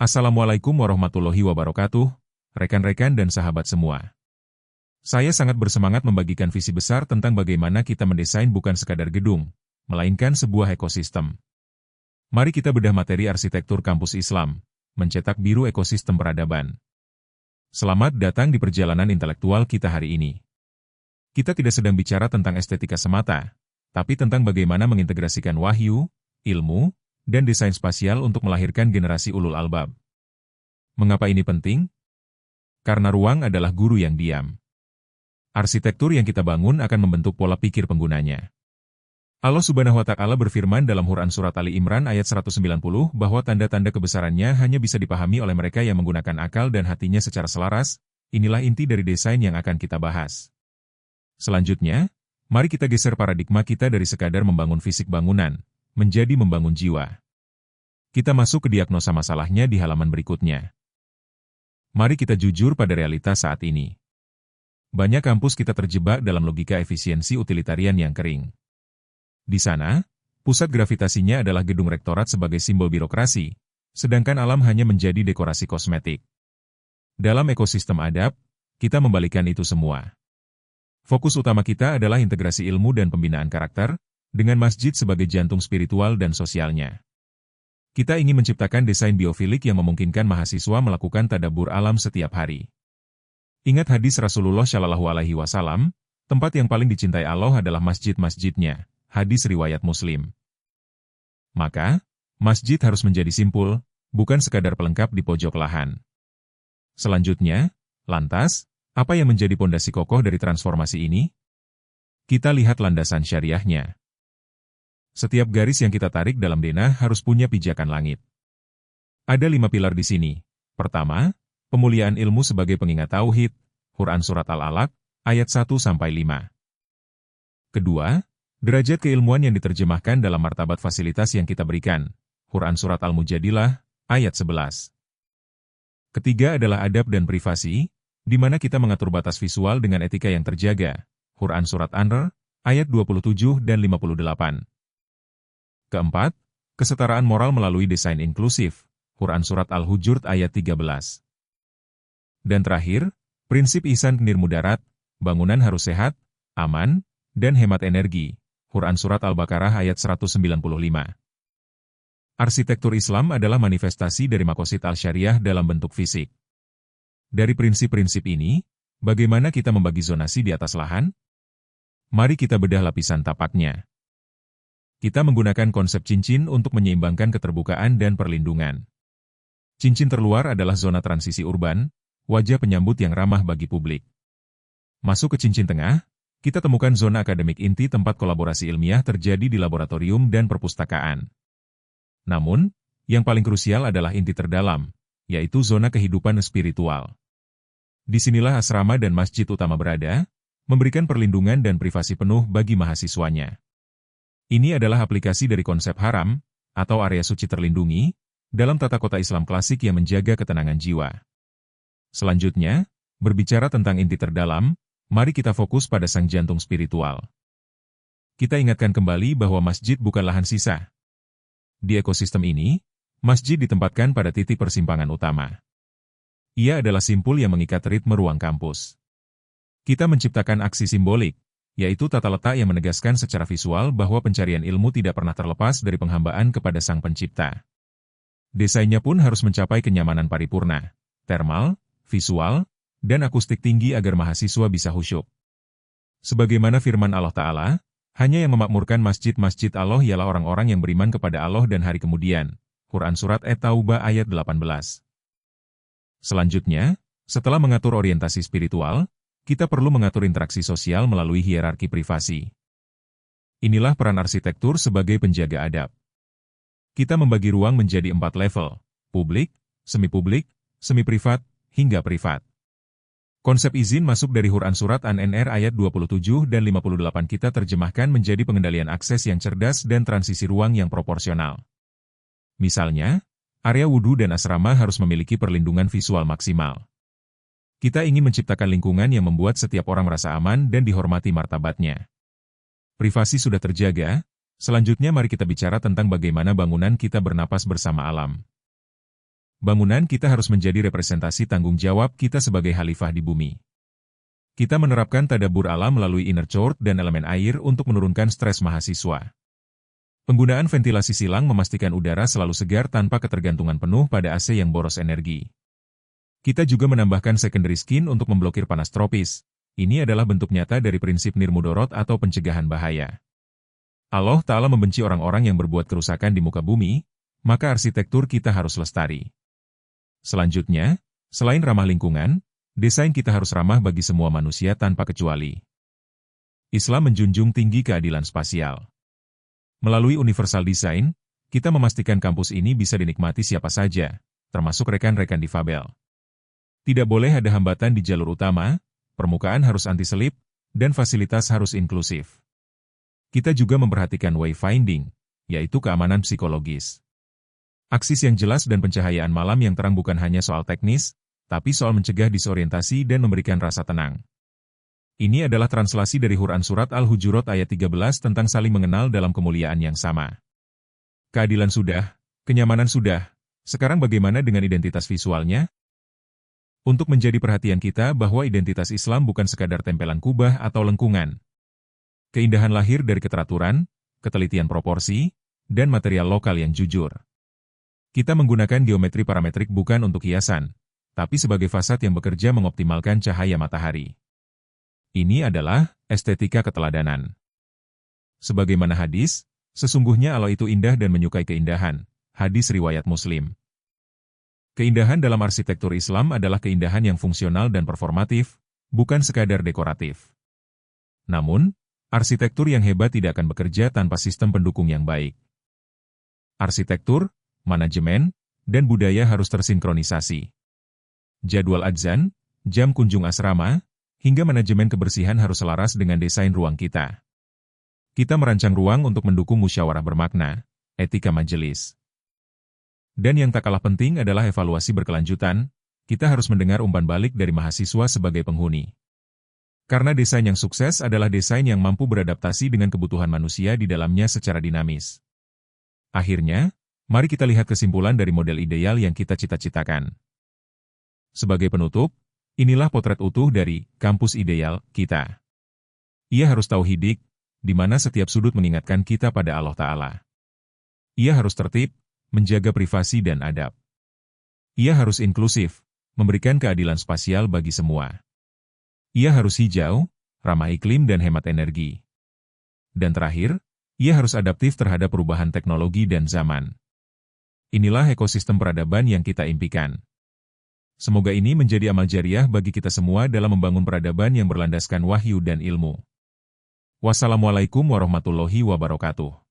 Assalamualaikum warahmatullahi wabarakatuh, rekan-rekan dan sahabat semua. Saya sangat bersemangat membagikan visi besar tentang bagaimana kita mendesain bukan sekadar gedung, melainkan sebuah ekosistem. Mari kita bedah materi arsitektur kampus Islam, mencetak biru ekosistem peradaban. Selamat datang di perjalanan intelektual kita hari ini. Kita tidak sedang bicara tentang estetika semata, tapi tentang bagaimana mengintegrasikan wahyu, ilmu, dan desain spasial untuk melahirkan generasi ulul albab. Mengapa ini penting? Karena ruang adalah guru yang diam. Arsitektur yang kita bangun akan membentuk pola pikir penggunanya. Allah Subhanahu wa Ta'ala berfirman dalam Quran Surat Ali Imran ayat 190 bahwa tanda-tanda kebesarannya hanya bisa dipahami oleh mereka yang menggunakan akal dan hatinya secara selaras. Inilah inti dari desain yang akan kita bahas. Selanjutnya, mari kita geser paradigma kita dari sekadar membangun fisik bangunan, menjadi membangun jiwa. Kita masuk ke diagnosa masalahnya di halaman berikutnya. Mari kita jujur pada realitas saat ini. Banyak kampus kita terjebak dalam logika efisiensi utilitarian yang kering. Di sana, pusat gravitasinya adalah gedung rektorat sebagai simbol birokrasi, sedangkan alam hanya menjadi dekorasi kosmetik. Dalam ekosistem adab, kita membalikan itu semua. Fokus utama kita adalah integrasi ilmu dan pembinaan karakter, dengan masjid sebagai jantung spiritual dan sosialnya. Kita ingin menciptakan desain biofilik yang memungkinkan mahasiswa melakukan tadabbur alam setiap hari. Ingat hadis Rasulullah Shallallahu Alaihi Wasallam, tempat yang paling dicintai Allah adalah masjid-masjidnya, hadis riwayat Muslim. Maka, masjid harus menjadi simpul, bukan sekadar pelengkap di pojok lahan. Selanjutnya, lantas, apa yang menjadi pondasi kokoh dari transformasi ini? Kita lihat landasan syariahnya. Setiap garis yang kita tarik dalam denah harus punya pijakan langit. Ada 5 pilar di sini. Pertama, pemuliaan ilmu sebagai pengingat tauhid, Quran Surat Al-Alaq, ayat 1-5. Kedua, derajat keilmuan yang diterjemahkan dalam martabat fasilitas yang kita berikan, Quran Surat Al-Mujadilah, ayat 11. Ketiga adalah adab dan privasi, di mana kita mengatur batas visual dengan etika yang terjaga, Quran Surat An-Nur, ayat 27 dan 58. Keempat, kesetaraan moral melalui desain inklusif, Quran Surat Al-Hujurat ayat 13. Dan terakhir, prinsip ihsan nirmudarat, bangunan harus sehat, aman, dan hemat energi, Quran Surat Al-Baqarah ayat 195. Arsitektur Islam adalah manifestasi dari makosid al-syariah dalam bentuk fisik. Dari prinsip-prinsip ini, bagaimana kita membagi zonasi di atas lahan? Mari kita bedah lapisan tapaknya. Kita menggunakan konsep cincin untuk menyeimbangkan keterbukaan dan perlindungan. Cincin terluar adalah zona transisi urban, wajah penyambut yang ramah bagi publik. Masuk ke cincin tengah, kita temukan zona akademik inti tempat kolaborasi ilmiah terjadi di laboratorium dan perpustakaan. Namun, yang paling krusial adalah inti terdalam, yaitu zona kehidupan spiritual. Disinilah asrama dan masjid utama berada, memberikan perlindungan dan privasi penuh bagi mahasiswanya. Ini adalah aplikasi dari konsep haram, atau area suci terlindungi, dalam tata kota Islam klasik yang menjaga ketenangan jiwa. Selanjutnya, berbicara tentang inti terdalam, mari kita fokus pada sang jantung spiritual. Kita ingatkan kembali bahwa masjid bukan lahan sisa. Di ekosistem ini, masjid ditempatkan pada titik persimpangan utama. Ia adalah simpul yang mengikat ritme ruang kampus. Kita menciptakan aksi simbolik, yaitu tata letak yang menegaskan secara visual bahwa pencarian ilmu tidak pernah terlepas dari penghambaan kepada Sang Pencipta. Desainnya pun harus mencapai kenyamanan paripurna, termal, visual, dan akustik tinggi agar mahasiswa bisa khusyuk. Sebagaimana firman Allah Ta'ala, hanya yang memakmurkan masjid-masjid Allah ialah orang-orang yang beriman kepada Allah dan hari kemudian. Quran Surat At-Taubah ayat 18. Selanjutnya, setelah mengatur orientasi spiritual, kita perlu mengatur interaksi sosial melalui hierarki privasi. Inilah peran arsitektur sebagai penjaga adab. Kita membagi ruang menjadi 4 level, publik, semi-publik, semi-privat, hingga privat. Konsep izin masuk dari Quran Surat An-Nur ayat 27 dan 58 kita terjemahkan menjadi pengendalian akses yang cerdas dan transisi ruang yang proporsional. Misalnya, area wudhu dan asrama harus memiliki perlindungan visual maksimal. Kita ingin menciptakan lingkungan yang membuat setiap orang merasa aman dan dihormati martabatnya. Privasi sudah terjaga, selanjutnya mari kita bicara tentang bagaimana bangunan kita bernapas bersama alam. Bangunan kita harus menjadi representasi tanggung jawab kita sebagai khalifah di bumi. Kita menerapkan tadabbur alam melalui inner court dan elemen air untuk menurunkan stres mahasiswa. Penggunaan ventilasi silang memastikan udara selalu segar tanpa ketergantungan penuh pada AC yang boros energi. Kita juga menambahkan secondary skin untuk memblokir panas tropis. Ini adalah bentuk nyata dari prinsip nirmudorot atau pencegahan bahaya. Allah Ta'ala membenci orang-orang yang berbuat kerusakan di muka bumi, maka arsitektur kita harus lestari. Selanjutnya, selain ramah lingkungan, desain kita harus ramah bagi semua manusia tanpa kecuali. Islam menjunjung tinggi keadilan spasial. Melalui universal design, kita memastikan kampus ini bisa dinikmati siapa saja, termasuk rekan-rekan difabel. Tidak boleh ada hambatan di jalur utama, permukaan harus anti-selip, dan fasilitas harus inklusif. Kita juga memperhatikan wayfinding, yaitu keamanan psikologis. Aksis yang jelas dan pencahayaan malam yang terang bukan hanya soal teknis, tapi soal mencegah disorientasi dan memberikan rasa tenang. Ini adalah translasi dari Quran Surat Al-Hujurat ayat 13 tentang saling mengenal dalam kemuliaan yang sama. Keadilan sudah, kenyamanan sudah, sekarang bagaimana dengan identitas visualnya? Untuk menjadi perhatian kita bahwa identitas Islam bukan sekadar tempelan kubah atau lengkungan. Keindahan lahir dari keteraturan, ketelitian proporsi, dan material lokal yang jujur. Kita menggunakan geometri parametrik bukan untuk hiasan, tapi sebagai fasad yang bekerja mengoptimalkan cahaya matahari. Ini adalah estetika keteladanan. Sebagaimana hadis, sesungguhnya Allah itu indah dan menyukai keindahan. Hadis riwayat Muslim. Keindahan dalam arsitektur Islam adalah keindahan yang fungsional dan performatif, bukan sekadar dekoratif. Namun, arsitektur yang hebat tidak akan bekerja tanpa sistem pendukung yang baik. Arsitektur, manajemen, dan budaya harus tersinkronisasi. Jadwal adzan, jam kunjung asrama, hingga manajemen kebersihan harus selaras dengan desain ruang kita. Kita merancang ruang untuk mendukung musyawarah bermakna, etika majelis. Dan yang tak kalah penting adalah evaluasi berkelanjutan, kita harus mendengar umpan balik dari mahasiswa sebagai penghuni. Karena desain yang sukses adalah desain yang mampu beradaptasi dengan kebutuhan manusia di dalamnya secara dinamis. Akhirnya, mari kita lihat kesimpulan dari model ideal yang kita cita-citakan. Sebagai penutup, inilah potret utuh dari kampus ideal kita. Ia harus tauhidik, di mana setiap sudut mengingatkan kita pada Allah Ta'ala. Ia harus tertib, menjaga privasi dan adab. Ia harus inklusif, memberikan keadilan spasial bagi semua. Ia harus hijau, ramah iklim dan hemat energi. Dan terakhir, ia harus adaptif terhadap perubahan teknologi dan zaman. Inilah ekosistem peradaban yang kita impikan. Semoga ini menjadi amal jariah bagi kita semua dalam membangun peradaban yang berlandaskan wahyu dan ilmu. Wassalamualaikum warahmatullahi wabarakatuh.